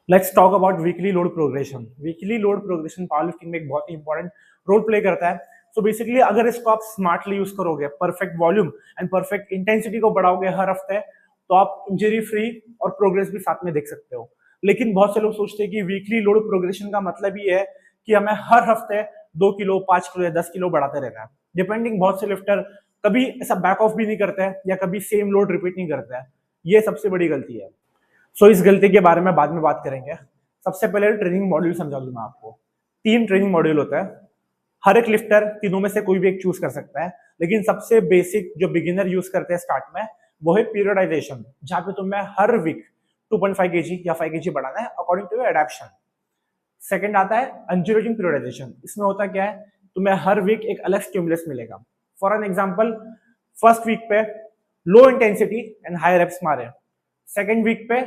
Let's talk about weekly load progression. Weekly load progression power lifting में एक बहुत ही important role play करता है। सो बेसिकली अगर इसको आप स्मार्टली यूज करोगे, perfect volume and perfect intensity को बढ़ाओगे हर हफ्ते, तो आप इंजरी फ्री और प्रोग्रेस भी साथ में देख सकते हो। लेकिन बहुत से लोग सोचते हैं कि वीकली लोड प्रोग्रेशन का मतलब ये है कि हमें हर हफ्ते 2 किलो, 5 किलो या 10 किलो बढ़ाते रहना है। डिपेंडिंग, बहुत से लिफ्टर कभी ऐसा बैक ऑफ भी नहीं करते हैं या कभी सेम लोड रिपीट नहीं करते हैं। ये सबसे बड़ी गलती है। इस गलती के बारे में बाद में बात करेंगे। सबसे पहले ट्रेनिंग मॉड्यूल समझा दूं मैं आपको। 3 ट्रेनिंग मॉड्यूल होता है। हर एक लिफ्टर तीनों में से कोई भी एक चूज कर सकता है, लेकिन सबसे बेसिक जो बिगिनर यूज करते हैं स्टार्ट में, वो है पीरियडाइजेशन, जहां पे तुम्हें हर वीक 2.5 kg या 5 kg बढ़ाना है according to your adaption. Second आता है अंजुलेटिंग पीरियडाइजेशन। इसमें होता क्या है, तुम्हें हर वीक एक अलग स्टिमुलस मिलेगा। For an example, first week पे low intensity and high reps मारे, सेकंड वीक पे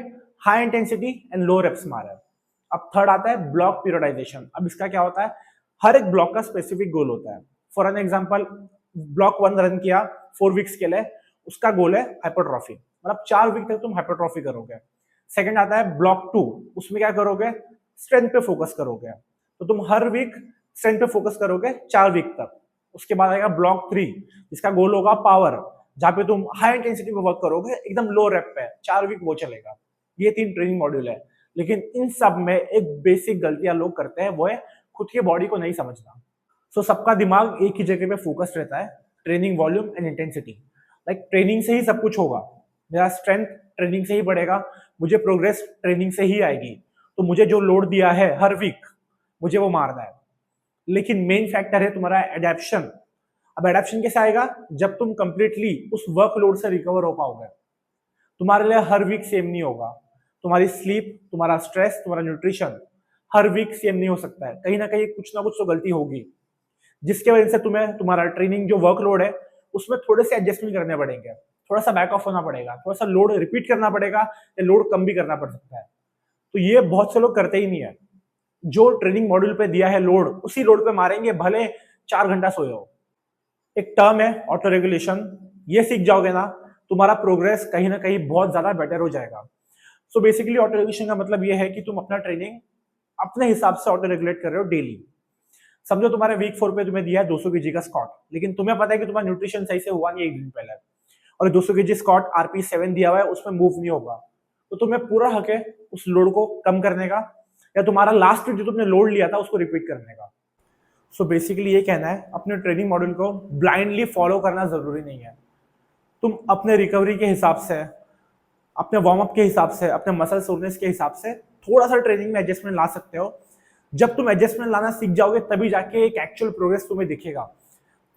high intensity and low reps मारे। अब थर्ड आता है ब्लॉक पीरियडाइजेशन। अब इसका क्या होता है, हर एक ब्लॉक का स्पेसिफिक गोल होता है। For an example, block 1 run किया 4 वीक्स के लिए, उसका गोल है हाइपरट्रॉफी, मतलब 4 वीक तक तुम हाइपरट्रॉफी करोगे। सेकंड आता है ब्लॉक 2, उसमें क्या करोगे, स्ट्रेंथ पे फोकस करोगे, तो तुम हर वीक स्ट्रेंथ पे फोकस करोगे 4 वीक तक। उसके बाद आएगा ब्लॉक 3, जिसका गोल होगा पावर, जहां पे तुम हाई इंटेंसिटी पे वर्क करोगे एकदम लो रेप पे, 4 वीक वो चलेगा। ये 3 ट्रेनिंग मॉड्यूल है। लेकिन इन सब में एक बेसिक गलतियां लोग करते हैं, वो है खुद की बॉडी को नहीं समझना। सबका दिमाग एक ही जगह पे फोकस रहता है, training volume and intensity. Like training से ही सब कुछ होगा, मेरा स्ट्रेंथ ट्रेनिंग से ही बढ़ेगा, मुझे प्रोग्रेस ट्रेनिंग से ही आएगी, तो मुझे जो लोड दिया है हर वीक मुझे वो मारना है। लेकिन मेन फैक्टर है तुम्हारा एडेप्शन। अब एडेप्शन कैसे आएगा, जब तुम कंप्लीटली उस वर्कलोड से रिकवर हो पाओगे। तुम्हारे लिए हर वीक सेम नहीं होगा, तुम्हारी स्लीप, तुम्हारा स्ट्रेस, तुम्हारा न्यूट्रिशन हर वीक सेम नहीं हो सकता है। कहीं ना कहीं कुछ ना कुछ तो गलती होगी, जिसके वजह से तुम्हें तुम्हारा ट्रेनिंग जो वर्कलोड है उसमें थोड़े से एडजस्टमेंट करने पड़ेंगे, थोड़ा सा बैक ऑफ होना पड़ेगा, थोड़ा सा लोड रिपीट करना पड़ेगा या लोड कम भी करना पड़ सकता है। तो ये बहुत से लोग करते ही नहीं है। जो ट्रेनिंग मॉड्यूल पे दिया है लोड, उसी लोड पे मारेंगे, भले 4 घंटा सोए हो। एक टर्म है ऑटो रेगुलेशन, ये सीख जाओगे ना, तुम्हारा प्रोग्रेस कहीं ना कहीं बहुत ज्यादा बेटर हो जाएगा। बेसिकली ऑटो रेगुलेशन का मतलब ये है कि तुम अपना ट्रेनिंग अपने हिसाब से ऑटो रेगुलेट कर रहे हो डेली। समझो तुम्हारे वीक 4 पे तुम्हें दिया है 200 kg का स्क्वाट, लेकिन तुम्हें पता है कि तुम्हारा न्यूट्रिशन सही से हुआ नहीं एक दिन पहले, और 200 kg स्क्वाट RP 7 दिया हुआ है, उसमें मूव नहीं होगा, तो तुम्हें पूरा हक है उस लोड को कम करने का, या तुम्हारा लास्ट वीक जो तुमने लोड लिया था उसको रिपीट करने का। बेसिकली ये कहना है, अपने ट्रेनिंग मॉड्यूल को ब्लाइंडली फॉलो करना जरूरी नहीं है। तुम अपने रिकवरी के हिसाब से, अपने वार्म अप के हिसाब से, अपने मसल सोरनेस के हिसाब से थोड़ा सा ट्रेनिंग में एडजस्टमेंट ला सकते हो। जब तुम एडजस्टमेंट लाना सीख जाओगे तभी जाके एक एक्चुअल प्रोग्रेस तुम्हें दिखेगा।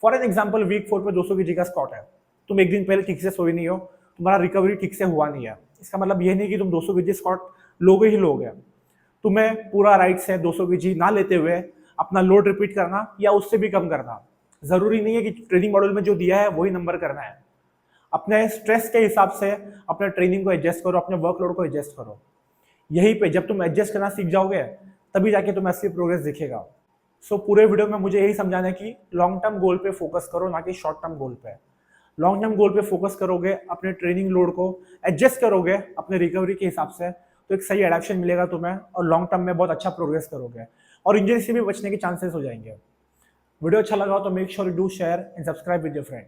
फॉर एन एग्जांपल, वीक 4 पे 200 kg का स्क्वाट है, तुम एक दिन पहले ठीक से सोए नहीं हो, तुम्हारा रिकवरी ठीक से हुआ नहीं है। इसका मतलब ये नहीं कि तुम 200 kg स्क्वाट लोगे ही लोगे। तुम्हें पूरा राइट से 200 kg ना लेते हुए अपना लोड रिपीट करना या उससे भी कम करना। जरूरी नहीं है कि ट्रेनिंग मॉड्यूल में जो दिया है वही नंबर करना है। अपने स्ट्रेस के हिसाब से अपने ट्रेनिंग को एडजस्ट करो, अपने वर्कलोड को एडजस्ट करो। यहीं पे जब तुम एडजस्ट करना सीख जाओगे तभी जाके तुम्हें असली प्रोग्रेस दिखेगा। पूरे वीडियो में मुझे यही समझाना है कि लॉन्ग टर्म गोल पे फोकस करो, ना कि शॉर्ट टर्म गोल पे। लॉन्ग टर्म गोल पे फोकस करोगे, अपने ट्रेनिंग लोड को एडजस्ट करोगे अपने रिकवरी के हिसाब से, तो एक सही एडेप्शन मिलेगा तुम्हें और लॉन्ग टर्म में बहुत अच्छा प्रोग्रेस करोगे और इंजरी से भी बचने के चांसेस हो जाएंगे। वीडियो अच्छा लगा तो make sure you do share and subscribe with your friend.